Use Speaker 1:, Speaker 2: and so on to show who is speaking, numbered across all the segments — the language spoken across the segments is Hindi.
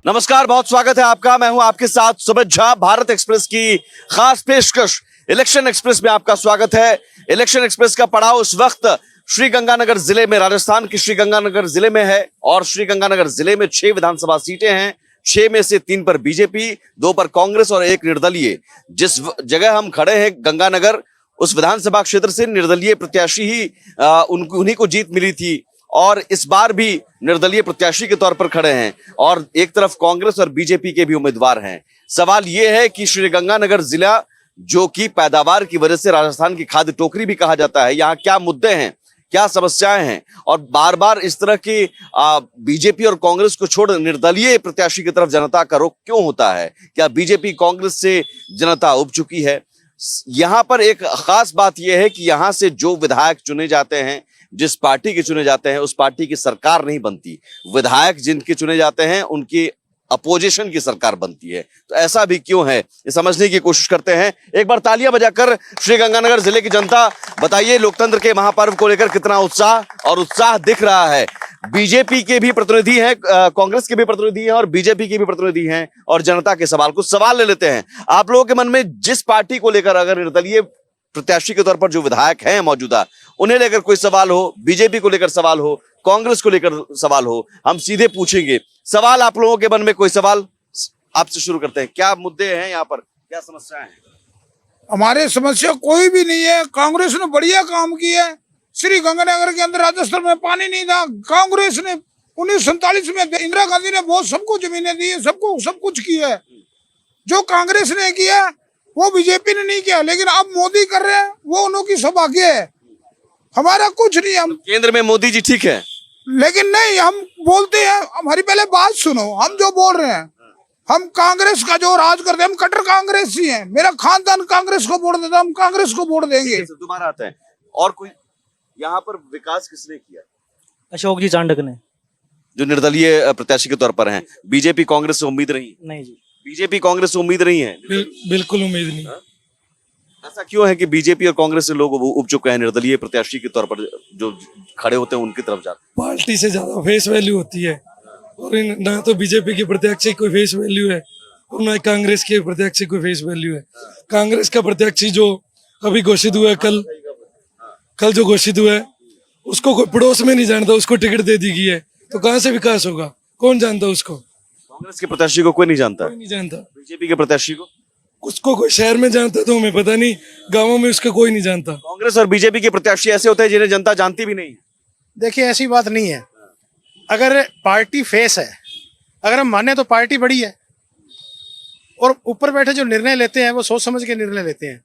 Speaker 1: नमस्कार, बहुत स्वागत है आपका। मैं हूं आपके साथ सुमित झा। भारत एक्सप्रेस की खास पेशकश इलेक्शन एक्सप्रेस में आपका स्वागत है। इलेक्शन एक्सप्रेस का पड़ाव इस वक्त श्रीगंगानगर जिले में, राजस्थान के श्रीगंगानगर जिले में है और श्रीगंगानगर जिले में 6 विधानसभा सीटें हैं। 6 में से 3 पर बीजेपी, 2 पर कांग्रेस और 1 निर्दलीय। जिस जगह हम खड़े हैं गंगानगर, उस विधानसभा क्षेत्र से निर्दलीय प्रत्याशी ही उन्हीं को जीत मिली थी और इस बार भी निर्दलीय प्रत्याशी के तौर पर खड़े हैं और एक तरफ कांग्रेस और बीजेपी के भी उम्मीदवार हैं। सवाल यह है कि श्रीगंगानगर जिला, जो कि पैदावार की वजह से राजस्थान की खाद्य टोकरी भी कहा जाता है, यहाँ क्या मुद्दे हैं, क्या समस्याएं हैं और बार बार इस तरह की बीजेपी और कांग्रेस को छोड़ निर्दलीय प्रत्याशी की तरफ जनता का रुख क्यों होता है? क्या बीजेपी कांग्रेस से जनता उब चुकी है? यहाँ पर एक खास बात यह है कि यहाँ से जो विधायक चुने जाते हैं, जिस पार्टी के चुने जाते हैं, उस पार्टी की सरकार नहीं बनती। विधायक जिनके चुने जाते हैं उनकी अपोजिशन की सरकार बनती है। तो ऐसा भी क्यों है, ये समझने की कोशिश करते हैं। एक बार तालियां बजाकर श्रीगंगानगर जिले की जनता, बताइए लोकतंत्र के महापर्व को लेकर कितना उत्साह दिख रहा है। बीजेपी के भी प्रतिनिधि हैं, कांग्रेस के भी प्रतिनिधि हैं और बीजेपी के भी प्रतिनिधि हैं और जनता के सवाल ले लेते हैं। आप लोगों के मन में जिस पार्टी को लेकर, अगर निर्दलीय प्रत्याशी के तौर पर जो विधायक हैं मौजूदा, उन्हें लेकर कोई सवाल हो, बीजेपी को लेकर सवाल हो, कांग्रेस को लेकर सवाल हो, हम सीधे पूछेंगे। सवाल आप लोगों के मन में कोई सवाल? आपसे शुरू करते हैं। क्या मुद्दे हैं यहाँ पर, क्या समस्याएं हैं?
Speaker 2: हमारे समस्या कोई भी नहीं है। कांग्रेस ने बढ़िया काम किया है। श्रीगंगानगर के अंदर राजस्थान में पानी नहीं था, कांग्रेस ने 1947 में इंदिरा गांधी ने बहुत सबको जमीनें दी, सबको सब कुछ किया है। जो कांग्रेस ने किया वो बीजेपी ने नहीं किया, लेकिन अब मोदी कर रहे हैं, वो उनकी सौभाग्य है, हमारा कुछ नहीं। हम
Speaker 1: केंद्र में मोदी जी ठीक है,
Speaker 2: लेकिन नहीं, हम बोलते हैं, हमारी पहले बात सुनो। हम जो बोल रहे हैं, हम कांग्रेस का जो राज करते हैं, हम कट्टर कांग्रेसी हैं। मेरा खानदान कांग्रेस को वोट देता, हम कांग्रेस को वोट देंगे।
Speaker 1: दोबारा आते हैं। और कोई यहाँ पर विकास किसने किया?
Speaker 3: अशोक जी चांडक ने,
Speaker 1: जो निर्दलीय प्रत्याशी के तौर पर हैं। बीजेपी कांग्रेस से उम्मीद नहीं
Speaker 3: जी,
Speaker 1: बीजेपी कांग्रेस से उम्मीद नहीं है।
Speaker 4: बिल्कुल उम्मीद नहीं।
Speaker 1: ऐसा क्यों है कि बीजेपी और कांग्रेस से लोग उब चुके हैं? निर्दलीय प्रत्याशी के तौर पर जो खड़े होते हैं उनकी तरफ जाते हैं।
Speaker 4: पार्टी से ज्यादा फेस वैल्यू होती है और ना तो बीजेपी के प्रत्याशी की कोई फेस वैल्यू है और ना कांग्रेस के प्रत्याशी की कोई फेस वैल्यू है। कांग्रेस का प्रत्याशी जो अभी घोषित हुआ है, कल जो घोषित हुआ है, उसको कोई पड़ोस में नहीं जानता, उसको टिकट दे दी गई है, तो कहाँ से विकास होगा? कौन जानता उसको?
Speaker 1: कांग्रेस के प्रत्याशी को कोई नहीं जानता,
Speaker 4: कोई नहीं जानता।
Speaker 1: बीजेपी के प्रत्याशी को
Speaker 4: उसको कोई शहर में जानता तो हमें पता नहीं, गाँवों में उसका कोई नहीं जानता।
Speaker 1: कांग्रेस और बीजेपी के प्रत्याशी ऐसे होते हैं जिन्हें जनता जानती भी नहीं है।
Speaker 5: देखिए, ऐसी बात नहीं है। अगर पार्टी फेस है, अगर हम माने तो पार्टी बड़ी है और ऊपर बैठे जो निर्णय लेते हैं वो सोच समझ के निर्णय लेते हैं।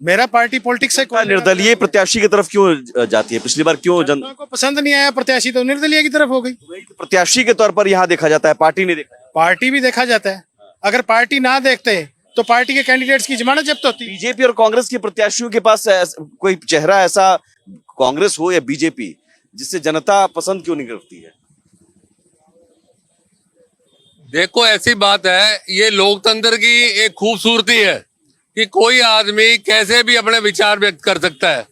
Speaker 5: मेरा पार्टी पॉलिटिक्स से कोई
Speaker 1: निर्दलीय प्रत्याशी की तरफ क्यों जाती है? पिछली बार क्यों
Speaker 5: जनता को पसंद नहीं आया प्रत्याशी, तो निर्दलीय की तरफ हो गई।
Speaker 1: प्रत्याशी के तौर पर यहाँ देखा जाता है, पार्टी नहीं देखा।
Speaker 5: पार्टी भी देखा जाता है। अगर पार्टी ना देखते तो पार्टी के कैंडिडेट्स की जमानत जब्त होती।
Speaker 1: बीजेपी और कांग्रेस के प्रत्याशियों के पास कोई चेहरा ऐसा, कांग्रेस हो या बीजेपी, जिससे जनता पसंद क्यों नहीं करती है?
Speaker 6: देखो, ऐसी बात है, ये लोकतंत्र की एक खूबसूरती है कि कोई आदमी कैसे भी अपने विचार व्यक्त कर सकता है।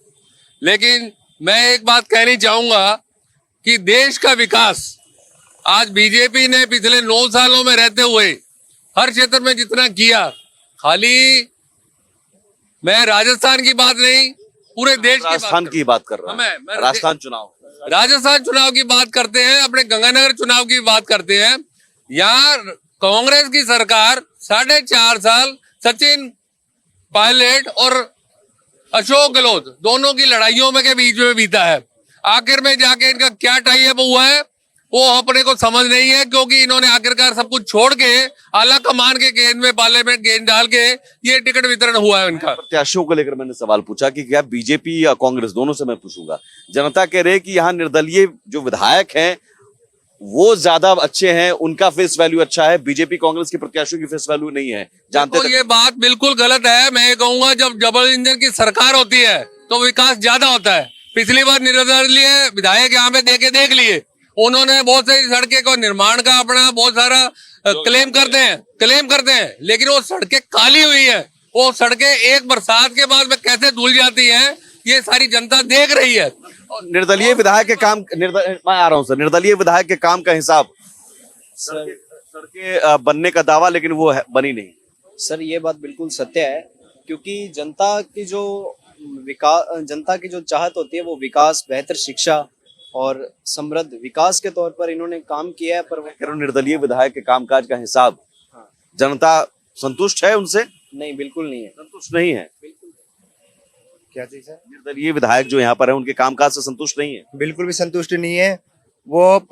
Speaker 6: लेकिन मैं एक बात कहनी चाहूंगा कि देश का विकास आज बीजेपी ने पिछले 9 सालों में रहते हुए हर क्षेत्र में जितना किया, खाली मैं राजस्थान की बात नहीं, पूरे देश
Speaker 1: की बात कर रहा हूं।
Speaker 6: राजस्थान चुनाव की बात करते हैं, अपने गंगानगर चुनाव की बात करते हैं। यहाँ कांग्रेस की सरकार 4.5 साल सचिन पायलट और अशोक गहलोत दोनों की लड़ाइयों में के बीच में बीता है। आखिर में जाके इनका क्या टाई अप हुआ है वो अपने को समझ नहीं है, क्योंकि इन्होंने आखिरकार सब कुछ छोड़ के आला कमान के गेंद में, पाले में गेंद डाल के ये टिकट वितरण हुआ है इनका।
Speaker 1: प्रत्याशियों को लेकर मैंने सवाल पूछा कि क्या बीजेपी या कांग्रेस, दोनों से मैं पूछूंगा। जनता कह रहे कि यहाँ निर्दलीय जो विधायक हैं वो ज्यादा अच्छे हैं, उनका फेस वैल्यू अच्छा है, बीजेपी कांग्रेस के प्रत्याशियों की फेस वैल्यू नहीं है। जानते
Speaker 6: तो ये बात बिल्कुल गलत है। मैं ये कहूंगा, जब डबल इंजन की सरकार होती है तो विकास ज्यादा होता है। पिछली बार निर्दलीय विधायक यहाँ पे देख लिए, उन्होंने बहुत सारी सड़कें को निर्माण का अपना बहुत सारा क्लेम करते हैं, लेकिन वो सड़कें काली हुई है। वो सड़कें एक बरसात के बाद में कैसे धुल जाती हैं, ये सारी जनता देख रही है।
Speaker 1: निर्दलीय विधायक के काम, मैं आ रहा हूं सर, निर्दलीय विधायक के काम का हिसाब सड़कें बनने का दावा, लेकिन वो बनी नहीं।
Speaker 7: सर ये बात बिल्कुल सत्य है, क्योंकि जनता की जो चाहत होती है वो विकास, बेहतर शिक्षा और समृद्ध विकास के तौर पर इन्होंने काम किया है। पर वो
Speaker 1: निर्दलीय विधायक के कामकाज का हिसाब जनता संतुष्ट है उनसे?
Speaker 7: नहीं, बिल्कुल नहीं है।
Speaker 1: संतुष्ट नहीं है।
Speaker 8: क्या चीज है?
Speaker 1: निर्दलीय विधायक जो यहाँ पर है उनके कामकाज से संतुष्ट नहीं है।
Speaker 8: बिल्कुल भी संतुष्ट नहीं है। वो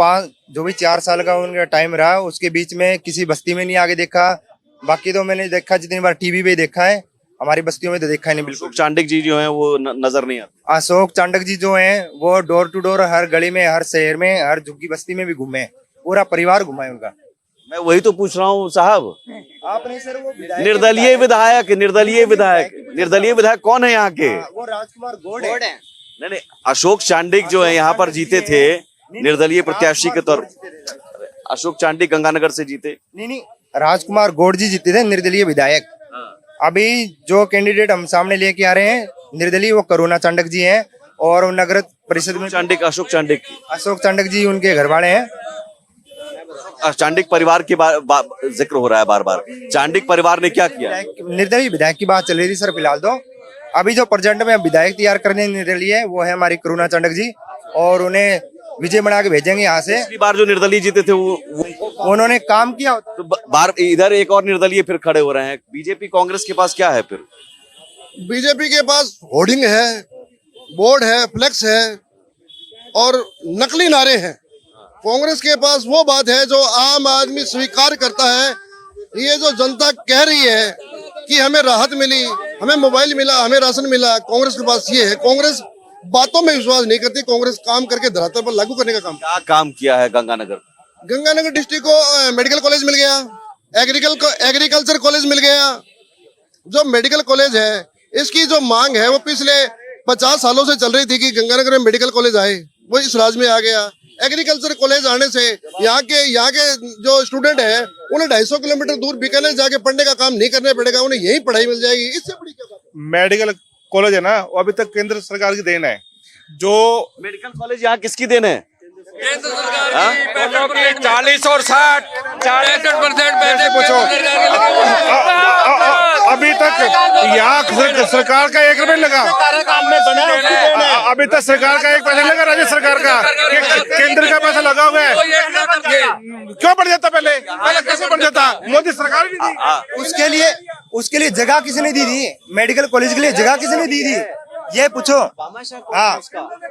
Speaker 8: जो भी 4 साल का उनका टाइम रहा उसके बीच में किसी बस्ती में नहीं आगे देखा। बाकी तो मैंने देखा, जितनी बार टीवी पे देखा है, हमारी बस्तियों में तो देखा ही नहीं बिल्कुल।
Speaker 1: अशोक चांडिक जी जो है वो नजर नहीं आते।
Speaker 8: अशोक चांडक जी जो हैं वो डोर टू डोर हर गली में, हर शहर में, हर झुग्गी बस्ती में भी घूमे, पूरा परिवार घुमा है उनका।
Speaker 1: मैं वही तो पूछ रहा हूँ साहब।
Speaker 8: आपने सर वो
Speaker 1: निर्दलीय विधायक कौन है यहाँ के?
Speaker 8: वो राजकुमार गौड़ है।
Speaker 1: नहीं नहीं, अशोक चांडिक जो है यहाँ पर जीते थे निर्दलीय प्रत्याशी के तौर। अशोक चांडिक गंगानगर से जीते।
Speaker 8: नहीं, राजकुमार गौड़ जी जीते थे निर्दलीय विधायक। अभी जो कैंडिडेट हम सामने लेके आ रहे हैं निर्दलीय, वो करुणा चांडक जी हैं, और नगर परिषद में
Speaker 1: अशोक
Speaker 8: चांडक जी उनके घर वाले हैं।
Speaker 1: चांडिक परिवार की जिक्र हो रहा है बार बार। चांडिक परिवार ने क्या किया?
Speaker 8: निर्दलीय विधायक की बात चल रही थी सर फिलहाल तो। अभी जो प्रेजेंट में विधायक तैयार करने निर्दलीय है वो है हमारी करुणा चांडक जी, और उन्हें विजय बना के भेजेंगे यहाँ से।
Speaker 1: पिछली बार जो निर्दलीय जीते थे वो
Speaker 8: उन्होंने काम किया।
Speaker 1: तो बार इधर एक और निर्दलीय फिर खड़े हो रहे हैं। बीजेपी कांग्रेस के पास क्या है फिर?
Speaker 9: बीजेपी के पास होर्डिंग है, बोर्ड है, फ्लेक्स है और नकली नारे हैं। कांग्रेस के पास वो बात है जो आम आदमी स्वीकार करता है। ये जो जनता कह रही है कि हमें राहत मिली, हमें मोबाइल मिला, हमें राशन मिला, कांग्रेस के पास ये है। कांग्रेस बातों में विश्वास नहीं करती, कांग्रेस काम करके धरातल पर लागू करने का काम।
Speaker 1: क्या काम किया है गंगानगर?
Speaker 9: गंगानगर डिस्ट्रिक्ट को मेडिकल कॉलेज मिल गया, एग्रीकल्चर कॉलेज मिल गया। जो मेडिकल कॉलेज है इसकी जो मांग है वो पिछले 50 सालों से चल रही थी कि गंगानगर में मेडिकल कॉलेज आए, वो इस राज्य में आ गया। एग्रीकल्चर कॉलेज आने से यहाँ के जो स्टूडेंट है उन्हें 250 किलोमीटर दूर बीकानेर जाके पढ़ने का काम नहीं करना पड़ेगा, उन्हें यही पढ़ाई मिल जाएगी। इससे बड़ी क्या बात?
Speaker 10: मेडिकल कॉलेज है ना, वो अभी तक केंद्र सरकार की देन है। जो
Speaker 1: मेडिकल कॉलेज यहाँ किसकी देन है?
Speaker 6: केंद्र सरकार की
Speaker 10: 40 और 60
Speaker 6: 65%
Speaker 10: पूछो। अभी तक यहाँ सरकार का 1 रुपया लगा, अभी तक सरकार का 1 पैसा लगा, राज्य सरकार का, केंद्र का पैसा लगा हुआ है। क्यों बढ़ जाता? पहले कैसे बढ़ जाता? मोदी सरकार भी दी।
Speaker 8: उसके लिए जगह किसने दी थी? मेडिकल कॉलेज के लिए जगह किसने दी थी ये पूछो। हाँ,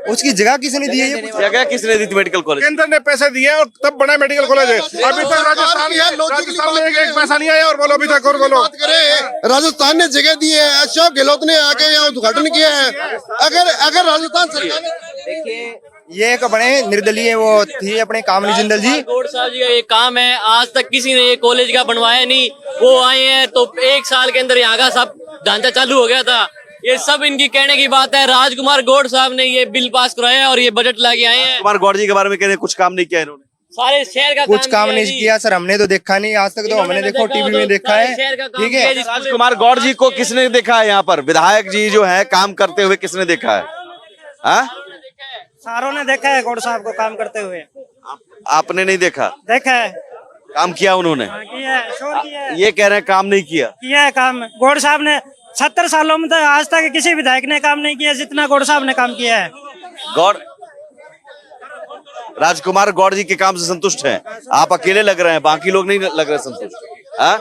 Speaker 8: उसकी जगह किसने दी है ये पूछो।
Speaker 1: जगह किसने दी थी मेडिकल कॉलेज?
Speaker 10: केंद्र ने पैसे दिए और तब बना मेडिकल कॉलेज है। अभी तक राजस्थान में एक पैसा नहीं आया। और बोलो अभी तक, और बोलो।
Speaker 9: राजस्थान ने जगह दी है, अशोक गहलोत ने आके यहाँ उद्घाटन किया है। अगर राजस्थान सरकार
Speaker 8: देखिए, ये एक बड़े निर्दलीय वो थी अपने कामनी जिंदल जी।
Speaker 11: गौड़ साहब जी का ये काम है, आज तक किसी ने ये कॉलेज का बनवाया नहीं। वो आए हैं तो 1 साल के अंदर यहाँ का सब ढांचा चालू हो गया था। ये सब इनकी कहने की बात है। राजकुमार गौड़ साहब ने ये बिल पास कराया और ये बजट लाके आए हैं।
Speaker 1: कुमार गौड़ जी के बारे में कह रहे हैं कुछ काम नहीं किया इन्होंने।
Speaker 11: सारे शहर का
Speaker 8: कुछ काम नहीं किया सर, हमने तो देखा नहीं आज तक। तो हमने देखो टीवी में देखा है, ठीक है।
Speaker 1: राजकुमार गौड़ जी को किसने देखा है यहाँ पर? विधायक जी जो है काम करते हुए किसने देखा है? हाँ,
Speaker 3: सारों ने देखा है गौड़ साहब को काम करते हुए।
Speaker 1: आपने नहीं देखा?
Speaker 3: देखा है,
Speaker 1: काम किया उन्होंने?
Speaker 3: किया है, शोर किया है।
Speaker 1: ये कह रहे हैं काम नहीं किया
Speaker 3: है काम। गौड़ साहब ने 70 सालों में तो आज तक किसी विधायक ने काम नहीं किया जितना गौड़ साहब ने काम किया है।
Speaker 1: गौड़ राजकुमार गौड़ जी के काम से संतुष्ट हैं? आप अकेले लग रहे हैं, बाकी लोग नहीं लग रहे संतुष्ट। हाँ,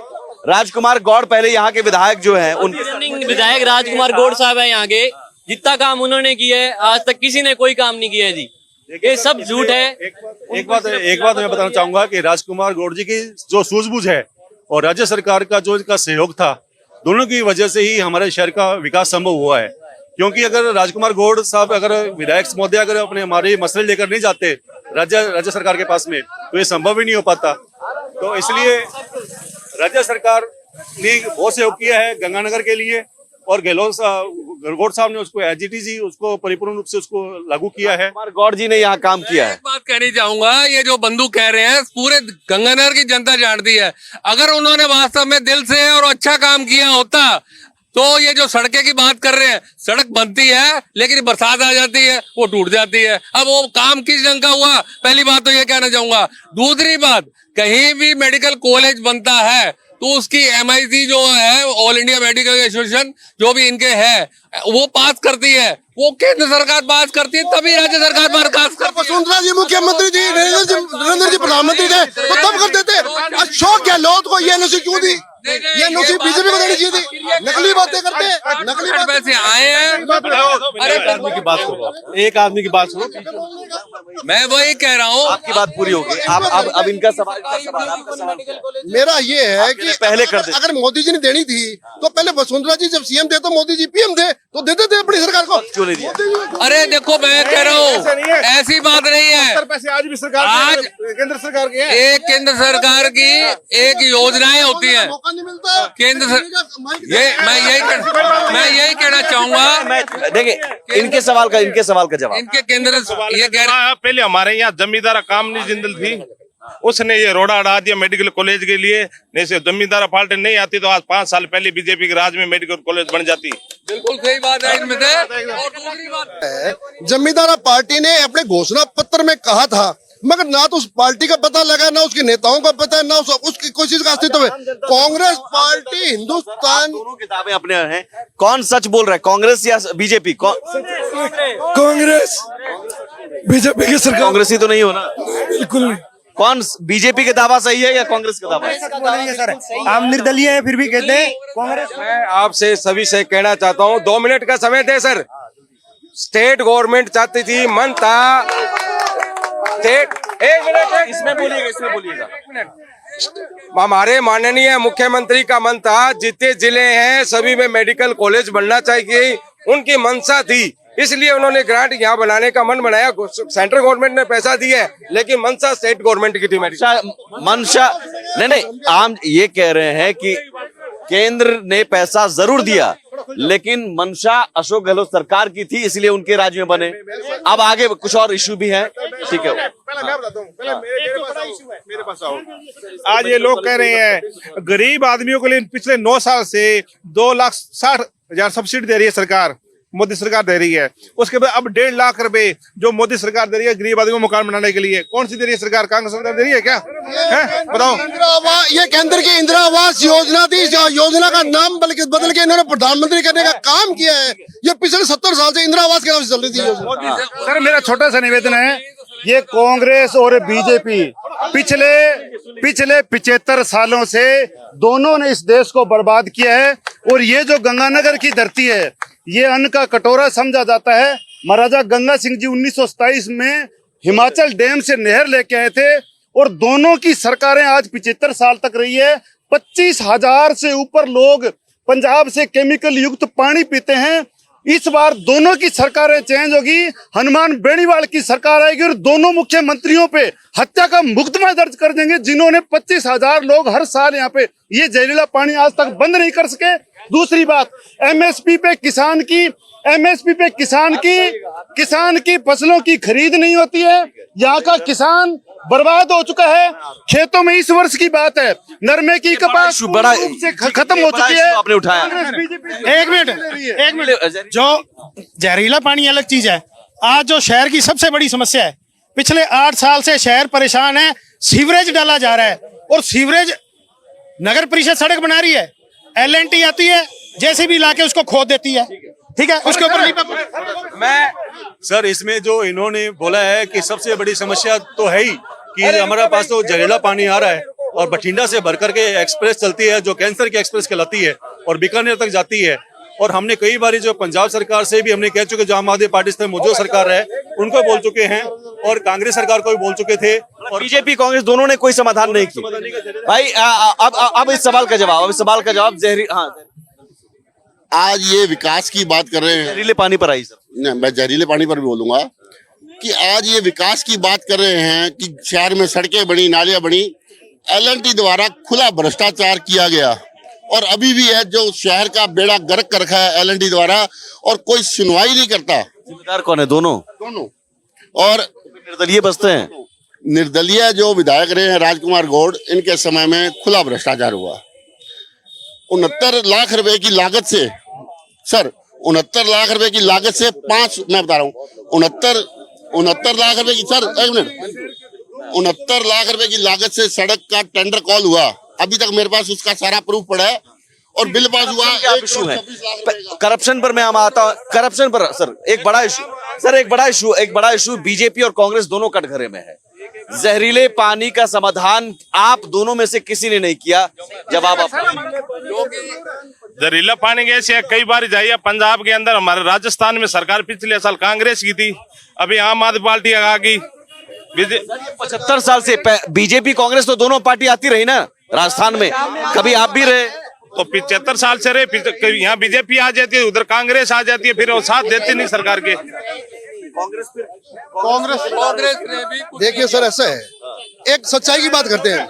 Speaker 1: राजकुमार गौड़ पहले यहाँ के विधायक जो हैं उनके
Speaker 11: विधायक राजकुमार गौड़ साहब है यहाँ के। जितना काम उन्होंने किया है आज तक किसी ने कोई काम नहीं किया है जी। ये सब झूठ है।
Speaker 10: एक बात मैं बताना चाहूंगा कि राजकुमार गौड़ जी की जो सूझबूझ है और राज्य सरकार का जो इनका सहयोग था, दोनों की वजह से ही हमारे शहर का विकास संभव हुआ है। क्योंकि अगर राजकुमार गौड़ साहब, अगर विधायक महोदय अगर अपने हमारे मसले लेकर नहीं जाते राज्य सरकार के पास में, तो ये संभव ही नहीं हो पाता। तो इसलिए राज्य सरकार ने बहुत सहयोग किया है गंगानगर के लिए, और गौड़ साहब ने उसको एजीटीजी उसको परिपूर्ण रूप से उसको लागू किया है।
Speaker 1: गौड़ जी ने यहाँ काम किया है।
Speaker 6: एक बात कहनी चाहूंगा, ये जो बंधु कह रहे हैं पूरे गंगानगर की जनता जानती है। अगर उन्होंने वास्तव में दिल से और अच्छा काम किया होता तो ये जो सड़कें की बात कर रहे हैं, सड़क बनती है लेकिन बरसात आ जाती है, वो टूट जाती है। अब वो काम किस ढंग का हुआ, पहली बात तो ये कहना चाहूंगा। दूसरी बात, कहीं भी मेडिकल कॉलेज बनता है तो उसकी MIC जो है, ऑल इंडिया मेडिकल एसोसिएशन, जो भी इनके है, वो पास करती है, वो केंद्र सरकार पास करती है, तभी राज्य सरकार पास करती है।
Speaker 9: वसुंधरा जी मुख्यमंत्री थी, नरेंद्र जी प्रधानमंत्री थे, तो तब कर देते। अशोक गहलोत को ये एनओसी क्यों दी? ये एनओसी बीजेपी को देनी चाहिए थी। नकली बातें करते, नकली
Speaker 6: पैसे आए हैं।
Speaker 10: अरे एक आदमी की बात सुनो, एक आदमी की बात सुनो।
Speaker 6: मैं वही कह रहा हूँ,
Speaker 1: आपकी बात पूरी होगी। अब इनका सवाल, आपका सवाल
Speaker 9: मेरा ये है कि
Speaker 1: पहले कर
Speaker 9: अगर मोदी जी ने देनी थी तो पहले वसुंधरा जी जब CM थे तो मोदी जी PM थे, तो देते थे अपनी सरकार को,
Speaker 1: क्यों नहीं दिया?
Speaker 6: अरे देखो मैं कह रहा हूँ, ऐसी बात नहीं है।
Speaker 10: पैसे आज भी सरकार
Speaker 6: आज
Speaker 10: केंद्र सरकार के हैं।
Speaker 6: एक केंद्र सरकार की एक योजनाएं होती है,
Speaker 9: मौका नहीं मिलता।
Speaker 6: केंद्र मैं यही कहना चाहूंगा।
Speaker 1: देखिए इनके सवाल का जवाब।
Speaker 6: इनके केंद्र ये कह रहे हैं,
Speaker 12: पहले हमारे यहाँ जमींदारा कामनी जिंदल थी, उसने ये रोड़ा अड़ा दिया मेडिकल कॉलेज के लिए। नहीं से जमींदारा पार्टी नहीं आती तो आज 5 साल पहले बीजेपी के राज में मेडिकल कॉलेज बन जाती।
Speaker 6: बिल्कुल सही बात है इनमें से। और दूसरी बात,
Speaker 9: जमींदारा पार्टी ने अपने घोषणा पत्र में कहा था, मगर ना तो उस पार्टी का पता लगा, ना उसके नेताओं का पता है, ना उसकी कोई चीज का अस्तित्व है। कांग्रेस पार्टी हिंदुस्तान,
Speaker 1: दोनों किताबें अपने हैं। कौन सच बोल रहा है, कांग्रेस या बीजेपी?
Speaker 4: कांग्रेस, बीजेपी की सरकार।
Speaker 1: कांग्रेसी तो नहीं हो ना?
Speaker 4: बिल्कुल नहीं।
Speaker 1: कौन, बीजेपी का दावा सही है या कांग्रेस का दावा?
Speaker 8: सर आप निर्दलीय है फिर भी कहते हैं कांग्रेस।
Speaker 12: मैं आपसे सभी से कहना चाहता हूँ, 2 मिनट का समय दे सर। स्टेट गवर्नमेंट चाहती थी, मन था स्टेट, एक मिनट
Speaker 1: इसमें बोलिएगा।
Speaker 12: हमारे माननीय मुख्यमंत्री का मन था जितने जिले हैं सभी में मेडिकल कॉलेज बनना चाहिए, उनकी मंशा थी, इसलिए उन्होंने ग्रांट यहाँ बनाने का मन बनाया। सेंट्रल गवर्नमेंट ने पैसा दिया है लेकिन मंशा स्टेट गवर्नमेंट की थी।
Speaker 1: मंशा नहीं, आम ये कह रहे हैं कि केंद्र ने पैसा जरूर दिया लेकिन मंशा अशोक गहलोत सरकार की थी, इसलिए उनके राज्य में बने। अब आगे कुछ और इशू भी हैं, ठीक है।
Speaker 12: पहले मैं बताता हूँ, मेरे पास आओ। आज ये लोग कह रहे हैं गरीब आदमियों के लिए पिछले 9 साल से 2,60,000 सब्सिडी दे रही है सरकार, मोदी सरकार दे रही है। उसके बाद अब 1.5 लाख रुपए जो मोदी सरकार दे रही है गरीब आदमी को मकान बनाने के लिए, कौन सी दे रही है सरकार? कांग्रेस सरकार दे रही है क्या? है बताओ।
Speaker 9: इंदिरा आवास, ये केंद्र की इंदिरा आवास योजना थी, योजना का नाम बल्कि बदल के इन्होंने प्रधानमंत्री करने का काम किया है। ये पिछले 70 साल से इंदिरा आवास के नाम से चल रही थी योजना।
Speaker 5: सर मेरा छोटा सा निवेदन है, ये कांग्रेस और बीजेपी पिछले 75 सालों से दोनों ने इस देश को बर्बाद किया है। और ये जो गंगानगर की धरती है, ये अन्न का कटोरा समझा जाता है। महाराजा गंगा सिंह जी 1927 में हिमाचल डैम से नहर लेके आए थे और दोनों की सरकारें आज 75 साल तक रही है। 25,000 से ऊपर लोग पंजाब से केमिकल युक्त पानी पीते हैं। इस बार दोनों की सरकारें चेंज होगी, हनुमान बेनीवाल की सरकार आएगी और दोनों मुख्यमंत्रियों पे हत्या का मुकदमा दर्ज कर देंगे जिन्होंने 25,000 लोग हर साल यहाँ पे ये जहरीला पानी आज तक बंद नहीं कर सके। दूसरी बात, MSP पे किसान की फसलों की खरीद नहीं होती है। यहाँ का किसान बर्बाद हो चुका है। खेतों में इस वर्ष की बात है, नरमे की कपास
Speaker 1: बड़ा
Speaker 12: से खत्म हो चुकी है।
Speaker 1: आपने उठाया।
Speaker 5: एक मिनट, जो जहरीला पानी अलग चीज है। आज जो शहर की सबसे बड़ी समस्या है, पिछले 8 साल से शहर परेशान है। सीवरेज डाला जा रहा है और सीवरेज नगर परिषद सड़क बना रही है, LNT आती है, JCB लाके उसको खोद देती है, ठीक है, उसके ऊपर
Speaker 10: मैं सर इसमें जो इन्होंने बोला है कि सबसे बड़ी समस्या तो है ही कि हमारे पास तो जहरीला पानी आ रहा है और बठिंडा से भर करके एक्सप्रेस चलती है जो कैंसर की एक्सप्रेस कहलाती है और बीकानेर तक जाती है। और हमने कई बार जो पंजाब सरकार से भी हमने कह चुके, जो आम आदमी पार्टी से मौजूदा सरकार है उनको बोल चुके हैं और कांग्रेस सरकार को भी बोल चुके थे और
Speaker 1: बीजेपी कांग्रेस दोनों ने कोई समाधान नहीं किया। भाई अब इस सवाल का जवाब
Speaker 9: आज ये विकास की बात कर रहे हैं,
Speaker 1: जहरीले पानी पर आई सर।
Speaker 9: नहीं, मैं जहरीले पानी पर भी बोलूंगा कि आज ये विकास की बात कर रहे हैं कि शहर में सड़कें बनी, नालियां बनी, LNT द्वारा खुला भ्रष्टाचार किया गया और अभी भी है जो शहर का बेड़ा गर्क कर रखा है LNT द्वारा और कोई सुनवाई नहीं करता।
Speaker 1: जिम्मेदार कौन है? दोनों।
Speaker 9: और
Speaker 1: निर्दलीय बसते हैं।
Speaker 9: निर्दलीय जो विधायक रहे हैं राजकुमार गौड़, इनके समय में खुला भ्रष्टाचार हुआ। 69 लाख रुपए की लागत से सर 69 लाख रुपए की लागत से मैं बता रहा हूँ 69 लाख रुपए की, सर एक मिनट, 69 लाख रुपए की लागत से सड़क का टेंडर कॉल हुआ, अभी तक मेरे पास उसका सारा प्रूफ पड़ा है और बिल पास हुआ।
Speaker 1: क्या इशू है करप्शन पर? मैं आता हूं करप्शन पर सर। एक बड़ा इशू सर, एक बड़ा इशू बीजेपी और कांग्रेस दोनों कटघरे में है। जहरीले पानी का समाधान आप दोनों में से किसी ने नहीं किया। जवाब आप।
Speaker 12: जहरीला पानी कैसे है? कई बार जाइए पंजाब के अंदर, हमारे राजस्थान में सरकार पिछले साल कांग्रेस की थी, अभी आम आदमी पार्टी आ गई।
Speaker 1: 75 साल से बीजेपी कांग्रेस तो दोनों पार्टी आती रही ना राजस्थान में, कभी आप भी रहे।
Speaker 12: तो 75 साल से रहे, यहाँ बीजेपी आ जाती है, उधर कांग्रेस आ जाती है, फिर वो साथ देती नहीं सरकार के।
Speaker 9: कांग्रेस देखिए सर, ऐसा है, एक सच्चाई की बात करते हैं,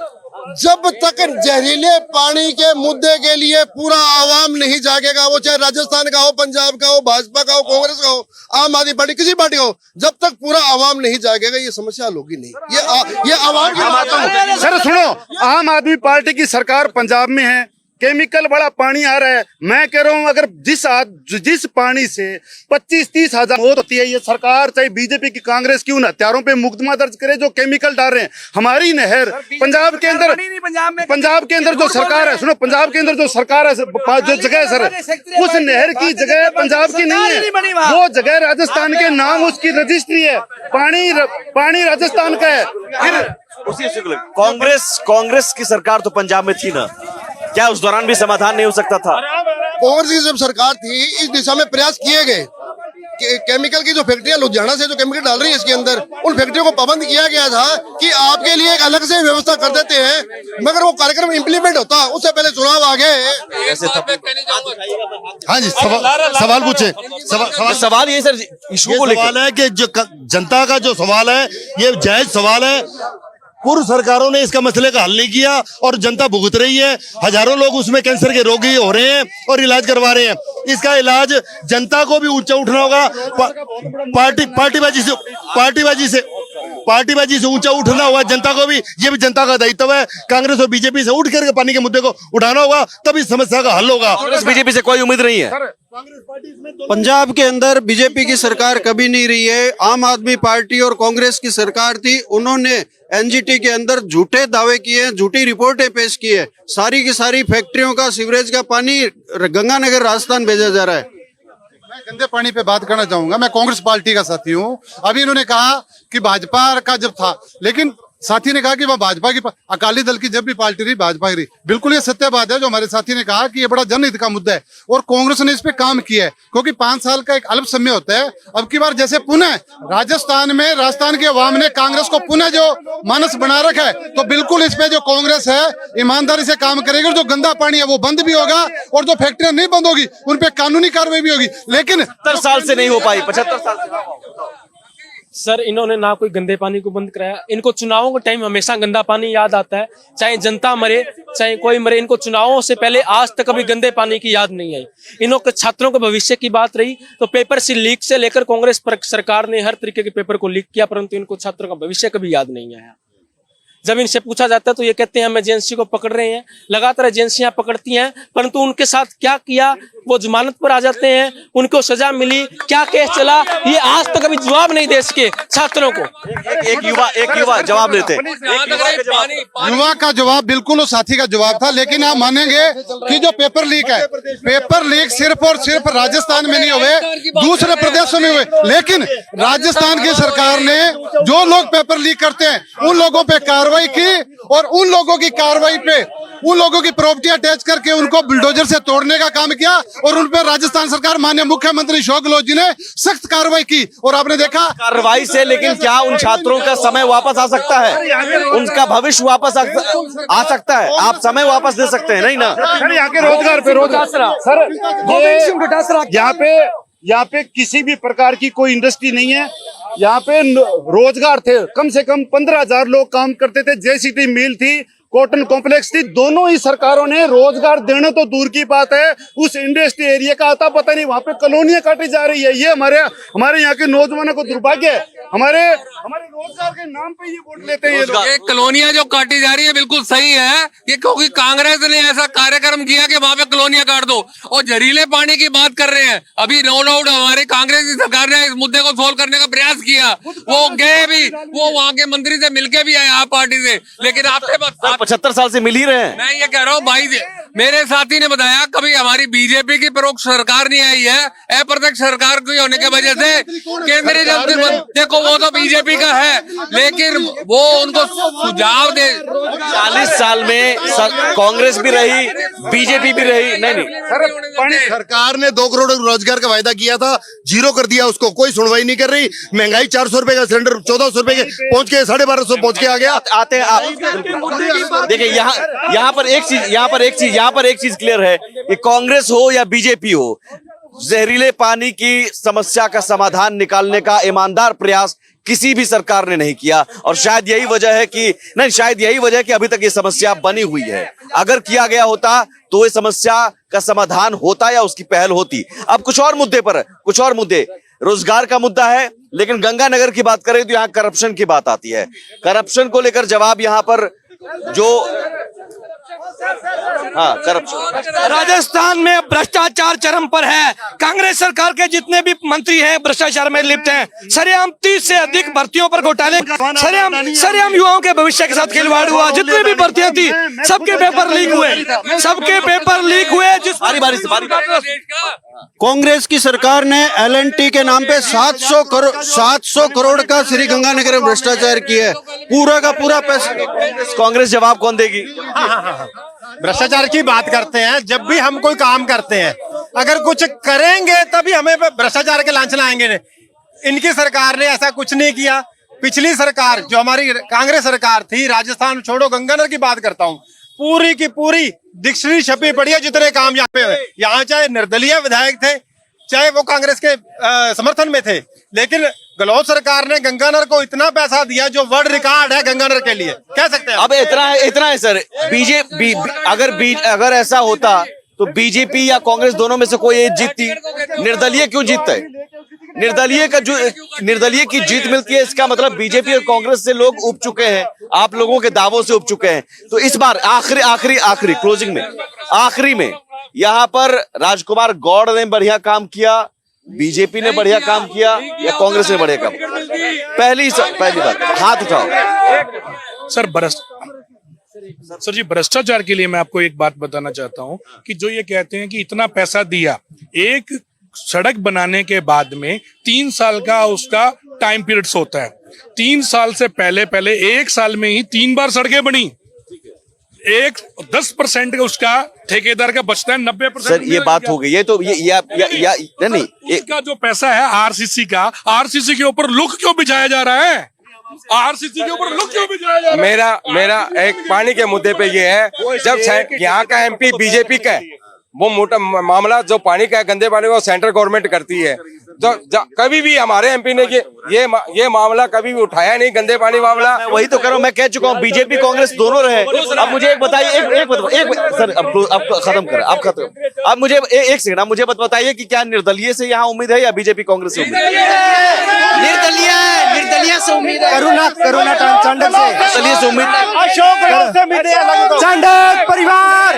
Speaker 9: जब तक जहरीले पानी के मुद्दे के लिए पूरा आवाम नहीं जागेगा, वो चाहे राजस्थान का हो, पंजाब का हो, भाजपा का हो, कांग्रेस का हो, आम आदमी पार्टी, किसी पार्टी का हो, जब तक पूरा आवाम नहीं जागेगा ये समस्या हल होगी नहीं। ये आवाम की बात है।
Speaker 5: सर सुनो, आम आदमी पार्टी की सरकार पंजाब में है, केमिकल वाला पानी आ रहा है। मैं कह रहा हूं अगर जिस पानी से 25-30 हजार मौत होती है, ये सरकार चाहे बीजेपी की कांग्रेस क्यों ना हत्यारों पे मुकदमा दर्ज करे जो केमिकल डाल रहे हैं। हमारी नहर पंजाब के अंदर जो सरकार है, सुनो, पंजाब के अंदर जो सरकार है, जो जगह है सर, उस नहर की जगह पंजाब की नहीं है, वो जगह राजस्थान के नाम उसकी रजिस्ट्री है, पानी राजस्थान का है। फिर
Speaker 1: उसी कांग्रेस की सरकार तो पंजाब में थी ना, क्या उस दौरान भी समाधान नहीं हो सकता था?
Speaker 9: कांग्रेस की जब सरकार थी इस दिशा में प्रयास किए गए, केमिकल की जो फैक्ट्रियां लुधियाना से जो केमिकल डाल रही है इसके अंदर, उन फैक्ट्रियों को पाबंद किया गया था कि आपके लिए एक अलग से व्यवस्था कर देते हैं, मगर वो कार्यक्रम इम्प्लीमेंट होता उससे पहले चुनाव आ गए।
Speaker 13: हाँ जी, सवाल पूछे।
Speaker 1: सवाल ये सर इशू को
Speaker 13: सवाल है कि जो जनता का जो सवाल है ये जायज सवाल है। पूर्व सरकारों ने इसका मसले का हल नहीं किया और जनता भुगत रही है। हजारों लोग उसमें कैंसर के रोगी हो रहे हैं और इलाज करवा रहे हैं। इसका इलाज जनता को भी ऊंचा उठना होगा। पार्टीबाजी से ऊंचा उठना होगा जनता को भी। ये भी जनता का दायित्व है। कांग्रेस और बीजेपी से उठ करके पानी के मुद्दे को उठाना होगा, तभी इस समस्या का हल होगा।
Speaker 1: कांग्रेस बीजेपी से कोई उम्मीद नहीं है।
Speaker 14: पंजाब के अंदर बीजेपी की सरकार कभी नहीं रही है। आम आदमी पार्टी और कांग्रेस की सरकार थी। उन्होंने एनजीटी के अंदर झूठे दावे किए, झूठी रिपोर्टें पेश की है। सारी की सारी फैक्ट्रियों का सीवरेज का पानी गंगानगर राजस्थान भेजा जा रहा है।
Speaker 13: मैं गंदे पानी पे बात करना चाहूंगा। मैं कांग्रेस पार्टी का साथी हूँ। अभी इन्होंने कहा कि भाजपा का जब था, लेकिन साथी ने कहा कि वह भाजपा की, अकाली दल की जब भी पार्टी रही भाजपा ही रही। बिल्कुल ये सत्य बात है जो हमारे साथी ने कहा कि ये बड़ा जनहित का मुद्दा है और कांग्रेस ने इस पे काम किया है, क्योंकि 5 साल का एक अल्प समय होता है। अब की बार जैसे पुनः राजस्थान के अवाम ने कांग्रेस को पुनः जो मानस बना रखा है, तो बिल्कुल इस पे जो कांग्रेस है ईमानदारी से काम करेगी और जो गंदा पानी है वो बंद भी होगा और जो फैक्ट्रियां नहीं बंद होगी उन पे कानूनी कार्रवाई भी होगी। लेकिन
Speaker 1: 75 साल से नहीं हो पाई। 75 साल से
Speaker 15: सर इन्होंने ना कोई गंदे पानी को बंद कराया। इनको चुनावों के टाइम हमेशा गंदा पानी याद आता है, चाहे जनता मरे चाहे कोई मरे। इनको चुनावों से पहले आज तक कभी गंदे पानी की याद नहीं आई। इन्हों के छात्रों के भविष्य की बात रही तो पेपर से लीक से लेकर कांग्रेस सरकार ने हर तरीके के पेपर को लीक किया, परंतु इनको छात्रों का भविष्य कभी याद नहीं आया। जब इनसे पूछा जाता है तो ये कहते हैं हम एजेंसी को पकड़ रहे हैं। लगातार एजेंसियां पकड़ती हैं, परंतु उनके साथ क्या किया, वो जमानत पर आ जाते हैं, उनको सजा मिली, क्या केस चला, ये आज तक अभी जवाब नहीं दे सके छात्रों को।
Speaker 1: एक युवा जवाब देते।
Speaker 13: युवा का जवाब बिल्कुल उस साथी का जवाब था। लेकिन आप मानेंगे कि जो पेपर लीक है, पेपर लीक सिर्फ और सिर्फ राजस्थान में नहीं हुए, दूसरे प्रदेशों में हुए। लेकिन राजस्थान की सरकार ने जो लोग पेपर लीक करते हैं उन लोगों पे कार्रवाई की और उन लोगों की कार्रवाई पे उन लोगों की प्रॉपर्टी अटैच करके उनको बुलडोजर से तोड़ने का काम किया और उन पर राजस्थान सरकार माननीय मुख्यमंत्री अशोक गहलोत जी ने सख्त कार्रवाई की। और आपने देखा
Speaker 1: कार्रवाई से, लेकिन क्या उन छात्रों का समय वापस आ सकता है? उनका भविष्य वापस आ सकता है? आप समय वापस दे सकते हैं? नहीं ना।
Speaker 5: यहाँ के रोजगार पे सर, यहाँ पे किसी भी प्रकार की कोई इंडस्ट्री नहीं है। यहाँ पे रोजगार थे, कम से कम 15,000 लोग काम करते थे। जेसीटी मिल थी
Speaker 13: कॉटन कॉम्प्लेक्स थी। दोनों ही सरकारों ने रोजगार देने तो दूर की बात है, उस इंडस्ट्री एरिया का आता पता नहीं, वहां पे कॉलोनियां काटी जा रही है। ये हमारे यहाँ के नौजवानों को दुर्भाग्य है। हमारे रोजगार के नाम पे ये वोट लेते हैं ये लोग।
Speaker 6: ये कॉलोनियां जो काटी जा रही है बिल्कुल सही है, ये क्योंकि कांग्रेस ने ऐसा कार्यक्रम किया कि वहां पे कॉलोनियां काट दो। और जहरीले पानी की बात कर रहे हैं, अभी नो डाउट हमारी कांग्रेस की सरकार ने इस मुद्दे को सोल्व करने का प्रयास किया, वो गए भी, वो वहां के मंत्री से मिलके भी आए आप पार्टी से, लेकिन आपके
Speaker 1: 75 साल से मिल ही रहे हैं।
Speaker 6: मैं ये कह रहा हूँ भाई, मेरे साथी ने बताया कभी हमारी बीजेपी की परोक्ष सरकार नहीं आई है, अप्रत्यक्ष सरकार की होने की वजह से केंद्रीय जल देखो वो तो बीजेपी का है, लेकिन वो उनको सुझाव दे।
Speaker 1: 40 साल में कांग्रेस भी रही, बीजेपी भी रही, नहीं
Speaker 9: सरकार ने 2 करोड़ रोजगार का वायदा किया था, जीरो कर दिया उसको, कोई सुनवाई नहीं कर रही। महंगाई 400 रुपए का सिलेंडर 1400 रुपए के पहुंच के 1250 पहुंच के आ गया।
Speaker 1: आते हैं आप देखिए यहाँ पर एक चीज क्लियर है कि कांग्रेस हो या बीजेपी हो, जहरीले पानी की समस्या का समाधान निकालने का ईमानदार प्रयास किसी भी सरकार ने नहीं किया। और शायद यही वजह है कि अभी तक ये समस्या बनी हुई है। अगर किया गया होता तो ये समस्या का समाधान होता या उसकी पहल होती। अब कुछ और मुद्दे, रोजगार का मुद्दा है, लेकिन गंगानगर की बात करें तो यहाँ करप्शन की बात आती है। करप्शन को लेकर जवाब यहाँ पर जो करप्शन,
Speaker 15: राजस्थान में भ्रष्टाचार चरम पर है। कांग्रेस सरकार के जितने भी मंत्री हैं भ्रष्टाचार में लिप्त हैं। सरेआम 30 से अधिक भर्तियों पर घोटाले, सरेआम युवाओं के भविष्य के साथ खिलवाड़ हुआ। जितनी भी भर्तियां थी सबके पेपर लीक हुए, जिस
Speaker 14: कांग्रेस की सरकार ने LNT के नाम पे 700 करोड़ का श्री गंगानगर में भ्रष्टाचार किया है। पूरा का पूरा पैसा
Speaker 1: कांग्रेस जवाब कौन देगी?
Speaker 5: भ्रष्टाचार की बात करते हैं। जब भी हम कोई काम करते हैं, अगर कुछ करेंगे तभी हमें भ्रष्टाचार के लांछन आएंगे। इनकी सरकार ने ऐसा कुछ नहीं किया। पिछली सरकार जो हमारी कांग्रेस सरकार थी, राजस्थान छोड़ो गंगानगर की बात करता हूँ, पूरी की पूरी डिक्शनरी छपी पड़ी है जितने काम यहाँ पे हुए। यहाँ चाहे निर्दलीय विधायक थे, चाहे वो कांग्रेस के समर्थन में थे, लेकिन गहलोत सरकार ने गंगानगर को इतना पैसा दिया जो वर्ल्ड रिकॉर्ड है गंगानगर के लिए, कह सकते हैं।
Speaker 1: अब इतना है सर। बीजेपी अगर ऐसा होता तो बीजेपी या कांग्रेस दोनों में से कोई एक जीतती। निर्दलीय क्यों जीतता है? निर्दलीय की जीत मिलती है, इसका मतलब बीजेपी और कांग्रेस से लोग उब चुके हैं, आप लोगों के दावों से उब चुके हैं। तो इस बार आखिरी क्लोजिंग में, आखिरी में यहाँ पर राजकुमार गौड़ ने बढ़िया काम किया, बीजेपी ने बढ़िया काम किया या कांग्रेस ने बढ़िया काम? पहली बात हाथ उठाओ
Speaker 12: सर जी, भ्रष्टाचार के लिए मैं आपको एक बात बताना चाहता हूं कि जो ये कहते हैं कि इतना पैसा दिया, एक सड़क बनाने के बाद में 3 साल का उसका टाइम पीरियड्स होता है। 3 साल से पहले 1 साल में ही 3 बार सड़कें बनी। 10% का उसका ठेकेदार का बचता है, 90%
Speaker 1: सर ये बात हो गई। ये तो नहीं,
Speaker 12: इसका जो पैसा है आरसीसी के ऊपर लुक क्यों बिछाया जा रहा है? आरसीसी के ऊपर लुक क्यों बिछाया जा रहा है?
Speaker 16: मेरा एक पानी के मुद्दे पे ये है, जब यहाँ का MP बीजेपी का है, वो मोटा मामला जो पानी का गंदे पानी को सेंट्रल गवर्नमेंट करती है। तो कभी भी हमारे MP ने ये मामला कभी भी उठाया नहीं, गंदे पानी मामला।
Speaker 1: वही तो कह रहा हूं, मैं कह चुका हूं बीजेपी कांग्रेस दोनों रहे। अब मुझे एक बताइए, सर अब खत्म करें, अब मुझे एक सेकंड, आप मुझे बताइए कि क्या निर्दलीय से यहाँ उम्मीद है या बीजेपी कांग्रेस से उम्मीद है?
Speaker 5: निर्दलीय से उम्मीद है। करुणा चांडक
Speaker 1: से उम्मीद,
Speaker 5: अशोक चांडक परिवार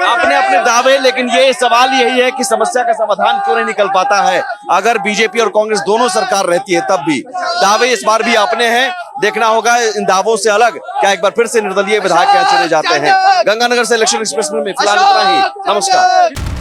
Speaker 1: अपने दावे। लेकिन ये सवाल यही है कि समस्या का समाधान क्यों नहीं निकल पाता है? अगर बीजेपी और कांग्रेस दोनों सरकार रहती है तब भी दावे इस बार भी अपने हैं। देखना होगा इन दावों से अलग क्या एक बार फिर से निर्दलीय विधायक यहाँ चले जाते हैं। गंगानगर से इलेक्शन एक्सप्रेस में फिलहाल इतना ही। नमस्कार।